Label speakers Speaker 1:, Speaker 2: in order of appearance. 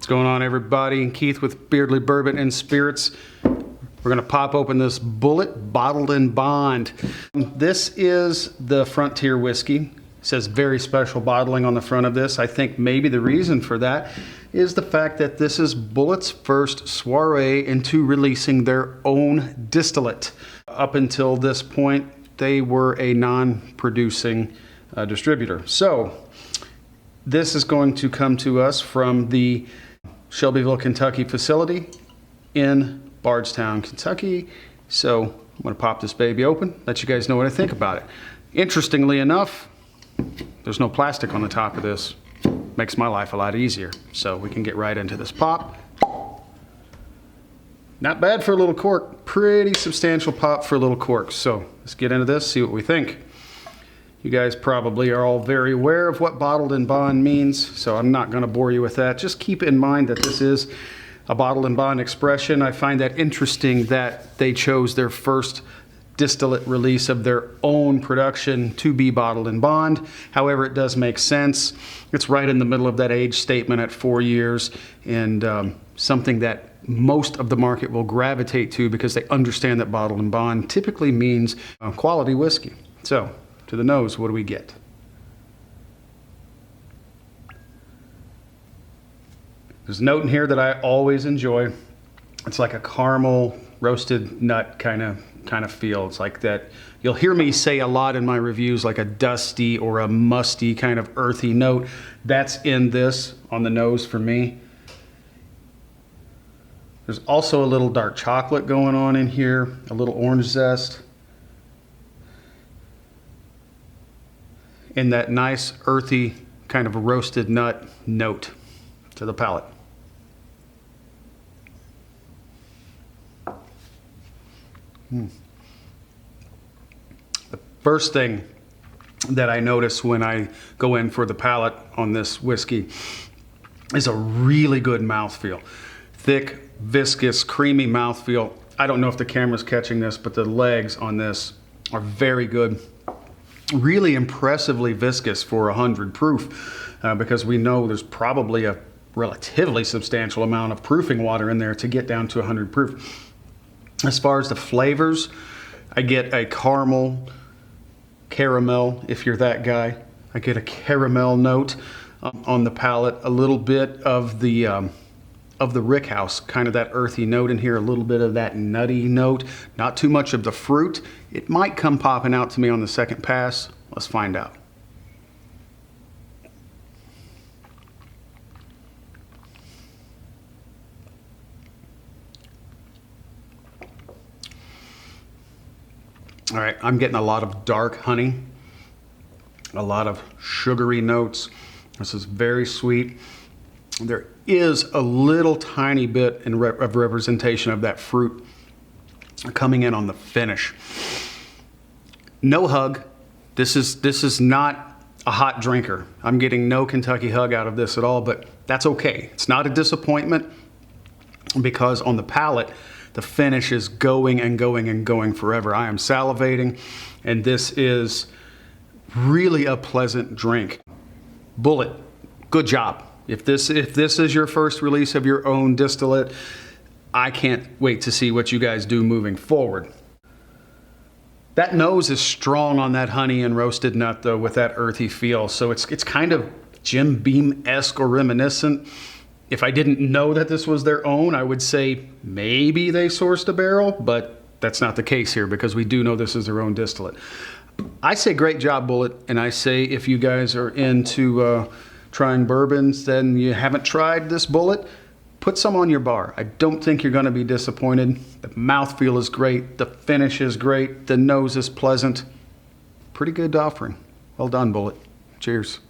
Speaker 1: What's going on, everybody? Keith with Beardley Bourbon and Spirits. We're gonna pop open this Bulleit Bottled and Bond. This is the Frontier whiskey. It says very special bottling on the front of this. I think maybe the reason for that is the fact that this is Bulleit's first soiree into releasing their own distillate. Up until this point, they were a non-producing distributor. So this is going to come to us from the Shelbyville, Kentucky facility in Bardstown, Kentucky. So I'm gonna pop this baby open, let you guys know what I think about it. Interestingly enough, there's no plastic on the top of this. Makes my life a lot easier. So we can get right into this pop. Not bad for a little cork. Pretty substantial pop for a little cork. So let's get into this, see what we think. You guys probably are all very aware of what bottled and bond means, so I'm not gonna bore you with that. Just keep in mind that this is a bottled and bond expression. I find that interesting that they chose their first distillate release of their own production to be bottled and bond. However, it does make sense. It's right in the middle of that age statement at 4 years, and something that most of the market will gravitate to because they understand that bottled and bond typically means quality whiskey. So, to the nose, what do we get? There's a note in here that I always enjoy. It's like a caramel, roasted nut kind of feel. It's like that. You'll hear me say a lot in my reviews, like a dusty or a musty kind of earthy note. That's in this on the nose for me. There's also a little dark chocolate going on in here, a little orange zest, and that nice earthy kind of a roasted nut note to the palate. The first thing that I notice when I go in for the palate on this whiskey is a really good mouthfeel. Thick, viscous, creamy mouthfeel. I don't know if the camera's catching this, but the legs on this are very good. Really impressively viscous for 100 proof because we know there's probably a relatively substantial amount of proofing water in there to get down to 100 proof. As far as the flavors, I get a caramel, if you're that guy. I get a caramel note on the palate, a little bit of the rickhouse, kind of that earthy note in here, a little bit of that nutty note, not too much of the fruit. It might come popping out to me on the second pass. Let's find out. All right, I'm getting a lot of dark honey, a lot of sugary notes. This is very sweet. There is a little tiny bit of representation of that fruit coming in on the finish. No hug. This is not a hot drinker. I'm getting no Kentucky hug out of this at all, but that's okay. It's not a disappointment because on the palate, the finish is going and going and going forever. I am salivating, and this is really a pleasant drink. Bulleit, good job. If this is your first release of your own distillate, I can't wait to see what you guys do moving forward. That nose is strong on that honey and roasted nut though, with that earthy feel. So it's kind of Jim Beam-esque or reminiscent. If I didn't know that this was their own, I would say maybe they sourced a barrel, but that's not the case here because we do know this is their own distillate. I say great job, Bulleit, and I say if you guys are into trying bourbons, then you haven't tried this Bulleit, put some on your bar. I don't think you're gonna be disappointed. The mouthfeel is great, the finish is great, the nose is pleasant. Pretty good offering. Well done, Bulleit. Cheers.